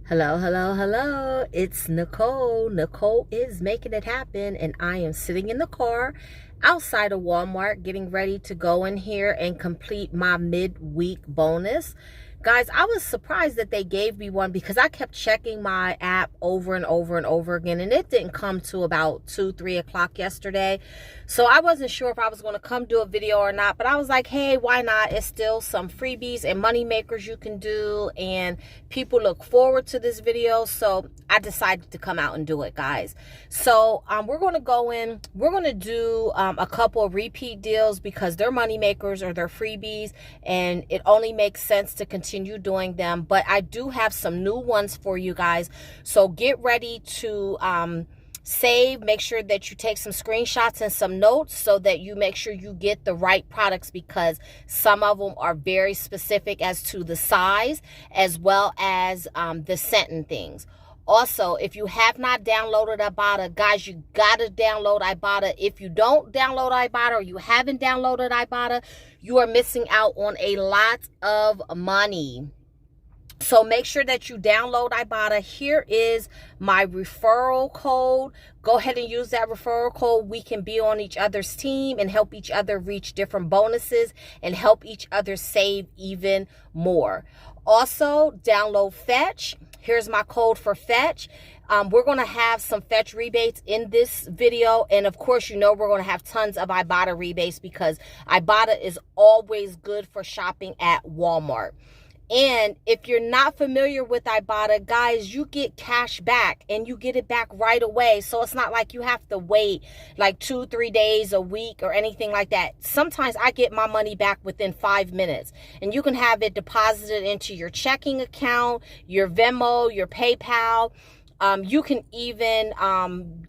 Hello, hello, hello. It's Nicole. Nicole is making it happen, and I am sitting in the car outside of Walmart getting ready to go in here and complete my midweek bonus. Guys, I was surprised that they gave me one because I kept checking my app over and over and over again, and it didn't come to about 2-3 o'clock yesterday. So I wasn't sure if I was going to come do a video or not, but I was like, hey, why not? It's still some freebies and money makers you can do, and people look forward to this video. So I decided to come out and do it, guys. So we're going to go in. We're going to do a couple of repeat deals because they're money makers or they're freebies, and it only makes sense to continue doing them. But I do have some new ones for you guys. So get ready to save. Make sure that you take some screenshots and some notes so that you make sure you get the right products, because some of them are very specific as to the size as well as the scent and things. Also, if you have not downloaded Ibotta, guys, you got to download Ibotta. If you don't download Ibotta or you haven't downloaded Ibotta, you are missing out on a lot of money. So make sure that you download Ibotta. Here is my referral code. Go ahead and use that referral code. We can be on each other's team and help each other reach different bonuses and help each other save even more. Also, download Fetch. Here's my code for Fetch. We're going to have some Fetch rebates in this video. And of course, you know, we're going to have tons of Ibotta rebates because Ibotta is always good for shopping at Walmart. And if you're not familiar with Ibotta, guys, you get cash back and you get it back right away. So it's not like you have to wait like 2-3 days, a week or anything like that. Sometimes I get my money back within 5 minutes, and you can have it deposited into your checking account, your Venmo, your PayPal. You can even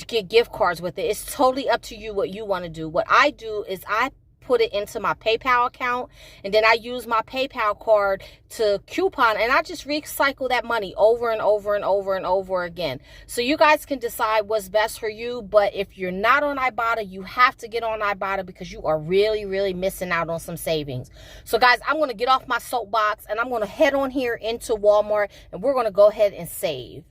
get gift cards with it. It's totally up to you what you want to do. What I do is I put it into my PayPal account, and then I use my PayPal card to coupon, and I just recycle that money over and over and over and over again. So you guys can decide what's best for you. But if you're not on Ibotta, you have to get on Ibotta because you are really missing out on some savings. So guys, I'm going to get off my soapbox and I'm going to head on here into Walmart, and we're going to go ahead and save.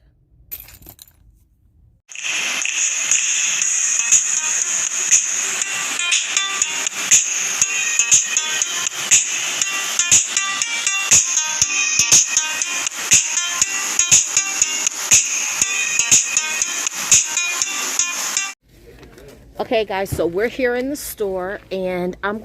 Okay guys, so we're here in the store, and I'll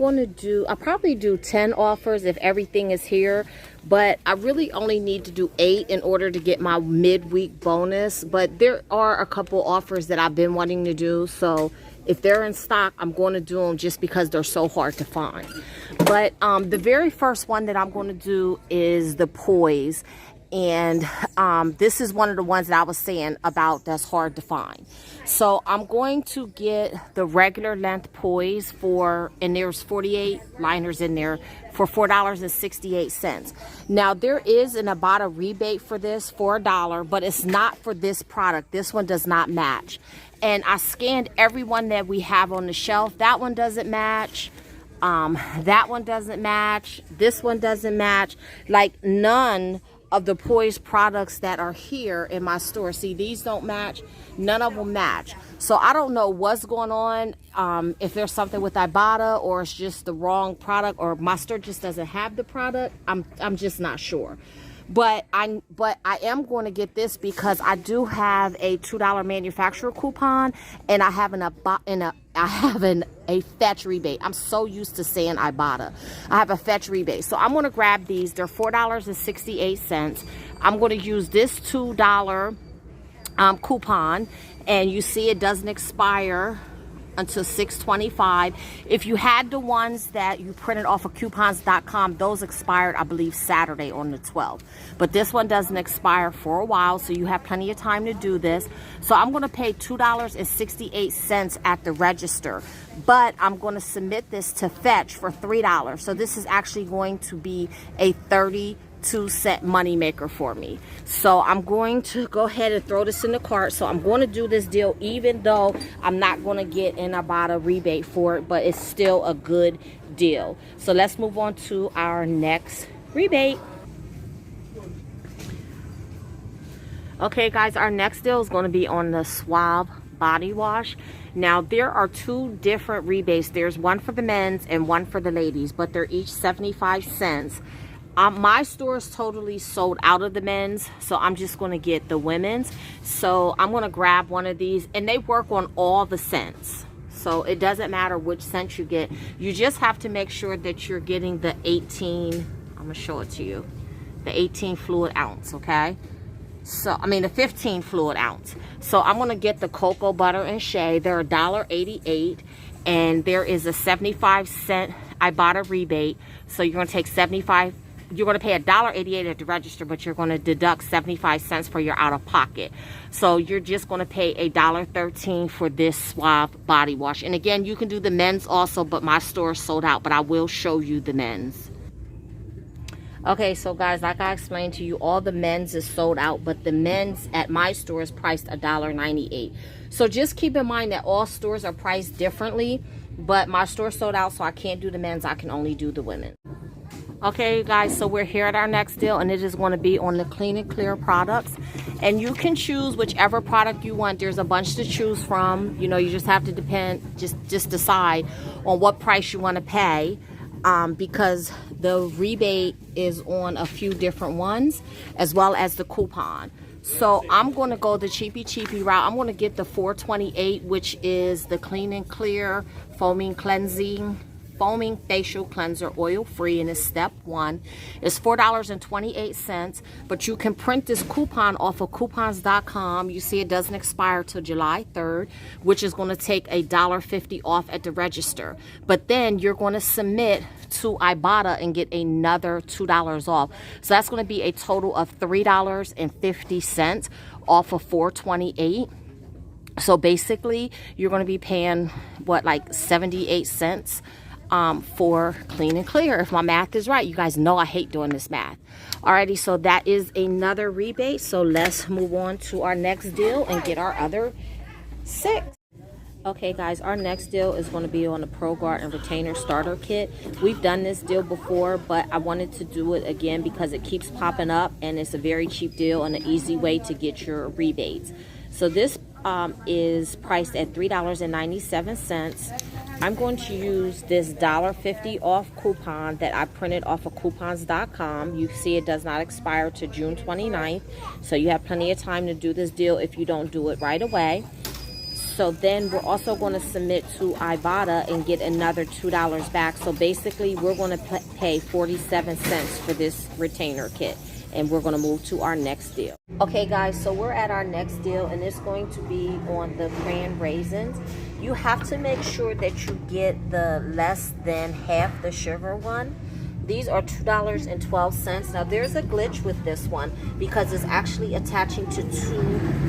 probably do 10 offers if everything is here, but I really only need to do 8 in order to get my midweek bonus. But there are a couple offers that I've been wanting to do, so if they're in stock, I'm going to do them just because they're so hard to find. But the very first one that I'm going to do is the Poise. And this is one of the ones that I was saying about that's hard to find. So I'm going to get the regular length Poise and there's 48 liners in there for $4.68. Now there is an Ibotta rebate for this for $1, but it's not for this product. This one does not match. And I scanned every one that we have on the shelf. That one doesn't match. That one doesn't match. This one doesn't match. Like none of the Poise products that are here in my store. See, these don't match. None of them match. So I don't know what's going on, if there's something with Ibotta or it's just the wrong product or my store just doesn't have the product. I'm just not sure. But I am going to get this because I do have a $2 manufacturer coupon, and I have a Fetch rebate. I'm so used to saying Ibotta. I have a Fetch rebate. So I'm going to grab these. They're $4.68. I'm going to use this $2 coupon, and you see it doesn't expire until 6/25. If you had the ones that you printed off of coupons.com, those expired, I believe, Saturday on the 12th. But this one doesn't expire for a while, so you have plenty of time to do this. So I'm going to pay $2.68 at the register, but I'm going to submit this to Fetch for $3. So this is actually going to be a 32-cent money maker for me. So I'm going to go ahead and throw this in the cart. So I'm going to do this deal even though I'm not going to get an Ibotta rebate for it, but it's still a good deal. So let's move on to our next rebate. Okay guys, our next deal is going to be on the Suave body wash. Now there are two different rebates. There's one for the men's and one for the ladies, but they're each 75 cents. My store is totally sold out of the men's, so I'm just going to get the women's. So I'm going to grab one of these, and they work on all the scents. So it doesn't matter which scent you get. You just have to make sure that you're getting the 18, I'm going to show it to you, the 18 fluid ounce, okay? So, I mean the 15 fluid ounce. So I'm going to get the cocoa butter and shea. They're $1.88, and there is a 75-cent Ibotta rebate. So you're going to take 75, you're going to pay $1.88 at the register, but you're going to deduct 75 cents for your out-of-pocket. So you're just going to pay $1.13 for this Suave body wash. And again, you can do the men's also, but my store is sold out, but I will show you the men's. Okay, so guys, like I explained to you, all the men's is sold out, but the men's at my store is priced $1.98. So just keep in mind that all stores are priced differently, but my store sold out, so I can't do the men's. I can only do the women. Okay guys, so we're here at our next deal, and it is going to be on the Clean and Clear products, and you can choose whichever product you want. There's a bunch to choose from. You know, you just have to just decide on what price you want to pay, because the rebate is on a few different ones, as well as the coupon. So I'm going to go the cheapy route. I'm going to get the $4.28, which is the Clean and Clear foaming facial cleanser, oil free, and it's step 1. It's $4.28, but you can print this coupon off of coupons.com. You see it doesn't expire till July 3rd, which is going to take $1.50 off at the register. But then you're going to submit to Ibotta and get another $2 off. So that's going to be a total of $3.50 off of $4.28. So basically you're going to be paying what, like 78 cents for Clean and Clear, if my math is right. You guys know I hate doing this math. Alrighty, so that is another rebate. So let's move on to our next deal and get our other 6. Okay guys, our next deal is going to be on the Pro Guard and Retainer Starter Kit. We've done this deal before, but I wanted to do it again because it keeps popping up, and it's a very cheap deal and an easy way to get your rebates. So this is priced at $3.97. I'm going to use this $1.50 off coupon that I printed off of coupons.com. You see it does not expire to June 29th. So you have plenty of time to do this deal if you don't do it right away. So then we're also going to submit to Ibotta and get another $2 back. So basically we're going to pay 47 cents for this retainer kit. And we're going to move to our next deal. Okay guys, so we're at our next deal, and it's going to be on the cran raisins. You have to make sure that you get the less than half the sugar one. These are $2.12. Now there's a glitch with this one because it's actually attaching to 2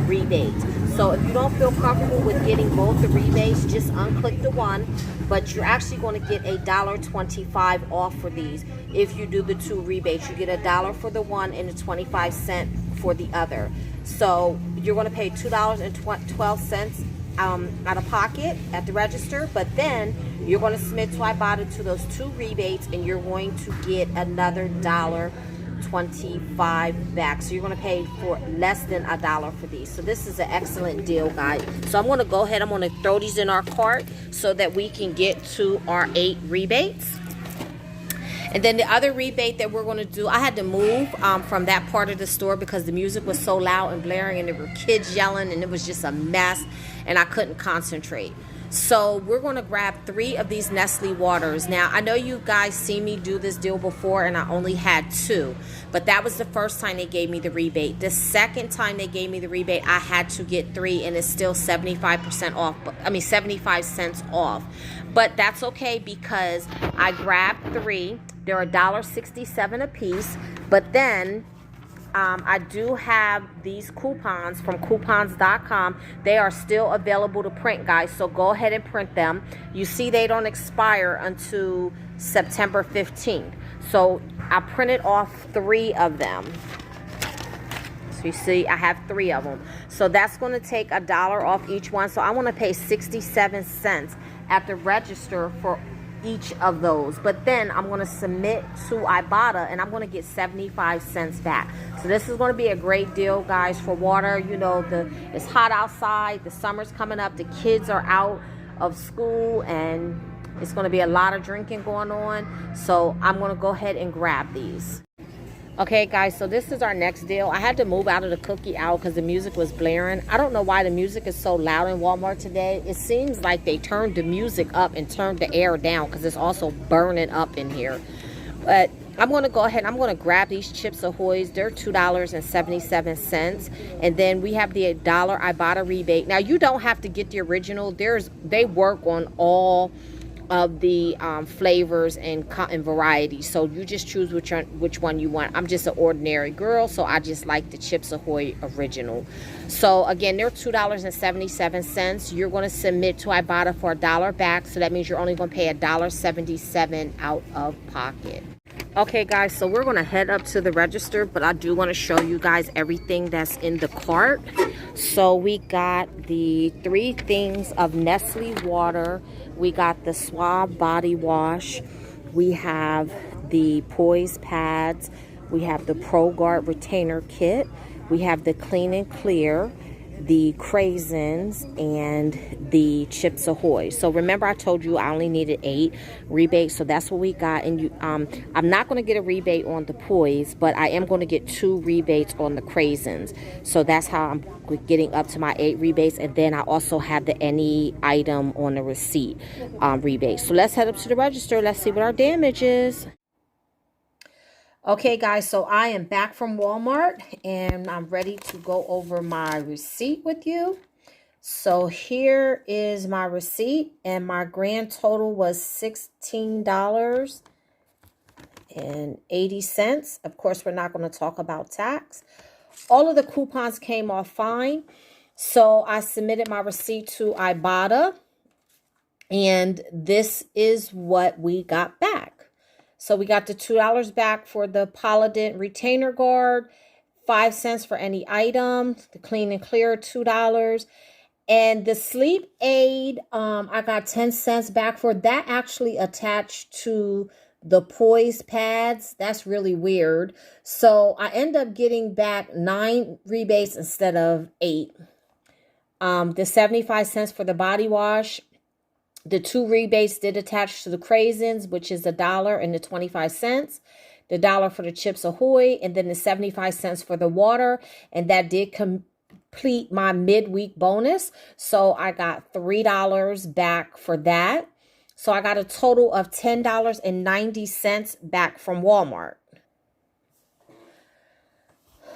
rebates. So if you don't feel comfortable with getting both the rebates, just unclick the one, but you're actually going to get $1.25 off for these. If you do the 2 rebates, you get $1 for the one and a 25-cent for the other. So you're going to pay $2.12 out of pocket at the register, but then you're going to submit to Ibotta to those 2 rebates, and you're going to get another $1.25 back. So you're going to pay for less than $1 for these. So this is an excellent deal, guys. So I'm going to go ahead, I'm going to throw these in our cart so that we can get to our 8 rebates. And then the other rebate that we're going to do, I had to move from that part of the store because the music was so loud and blaring, and there were kids yelling, and it was just a mess, and I couldn't concentrate. So we're going to grab 3 of these Nestle waters. Now, I know you guys see me do this deal before, and I only had 2. But that was the first time they gave me the rebate. The second time they gave me the rebate, I had to get 3, and it's still 75% off. I mean, 75 cents off. But that's okay because I grabbed 3. They're $1.67 a piece. But then I do have these coupons from coupons.com. They are still available to print, guys, so go ahead and print them. You see they don't expire until September 15th. So I printed off 3 of them. So you see I have 3 of them. So that's going to take $1 off each one. So I want to pay 67 cents at the register for each of those. But then I'm going to submit to Ibotta and I'm going to get 75 cents back. So this is going to be a great deal, guys, for water. You know, it's hot outside. The summer's coming up. The kids are out of school and it's going to be a lot of drinking going on. So I'm going to go ahead and grab these. Okay, guys, so this is our next deal. I had to move out of the cookie aisle because the music was blaring. I don't know why the music is so loud in Walmart today. It seems like they turned the music up and turned the air down because it's also burning up in here. But I'm going to go ahead and I'm going to grab these Chips Ahoy's. They're $2.77. And then we have the $1 Ibotta rebate. Now, you don't have to get the original. They work on all of the flavors and varieties, so you just choose which one you want. I'm just an ordinary girl, so I just like the Chips Ahoy original. So again, they're $2.77. You're going to submit to Ibotta for $1 back, so that means you're only going to pay $1.77 out of pocket. Okay, guys, so we're going to head up to the register, but I do want to show you guys everything that's in the cart. So we got the 3 things of Nestle water. We got the Suave body wash. We have the Poise pads. We have the Pro Guard retainer kit. We have the Clean and Clear, the Craisins, and the Chips Ahoy. So remember, I told you I only needed 8 rebates, so that's what we got. And I'm not going to get a rebate on the Poise, but I am going to get 2 rebates on the Craisins. So that's how I'm getting up to my 8 rebates. And then I also have the any item on the receipt rebate. So let's head up to the register. Let's see what our damage is. Okay, guys, so I am back from Walmart and I'm ready to go over my receipt with you. So here is my receipt and my grand total was $16.80. Of course, we're not going to talk about tax. All of the coupons came off fine. So I submitted my receipt to Ibotta and this is what we got back. So we got the $2 back for the Polident retainer guard, 5 cents for any item, the Clean and Clear, $2. And the sleep aid, I got 10 cents back for that, actually attached to the Poise pads. That's really weird. So I end up getting back 9 rebates instead of 8. The 75 cents for the body wash. The 2 rebates did attach to the Craisins, which is $1 and the 25 cents. The $1 for the Chips Ahoy, and then the 75 cents for the water. And that did complete my midweek bonus. So I got $3 back for that. So I got a total of $10.90 back from Walmart.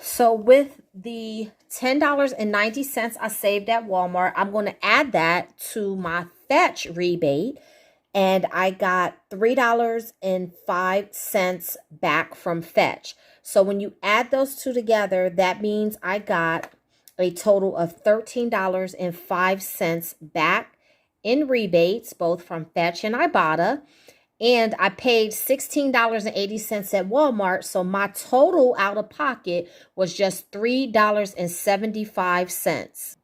So with the $10.90 I saved at Walmart, I'm going to add that to my Fetch rebate, and I got $3.05 back from Fetch. So when you add those two together, that means I got a total of $13.05 back in rebates, both from Fetch and Ibotta. And I paid $16.80 at Walmart. So my total out of pocket was just $3.75.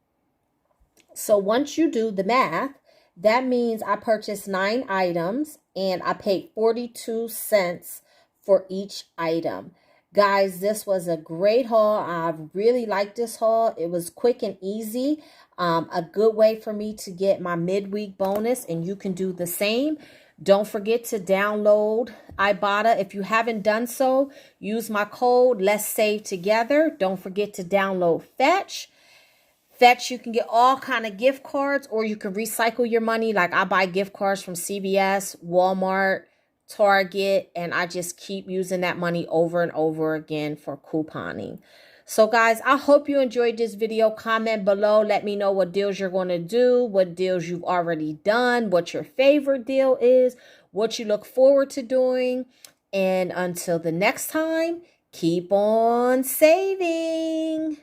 So once you do the math, that means I purchased 9 items and I paid 42 cents for each item. Guys, this was a great haul. I really liked this haul. It was quick and easy. A good way for me to get my midweek bonus, and you can do the same. Don't forget to download Ibotta. If you haven't done so, use my code, Let's Save Together. Don't forget to download Fetch. Fetch, you can get all kind of gift cards, or you can recycle your money. Like I buy gift cards from CVS, Walmart, Target, and I just keep using that money over and over again for couponing. So guys, I hope you enjoyed this video. Comment below. Let me know what deals you're going to do, what deals you've already done, what your favorite deal is, what you look forward to doing. And until the next time, keep on saving.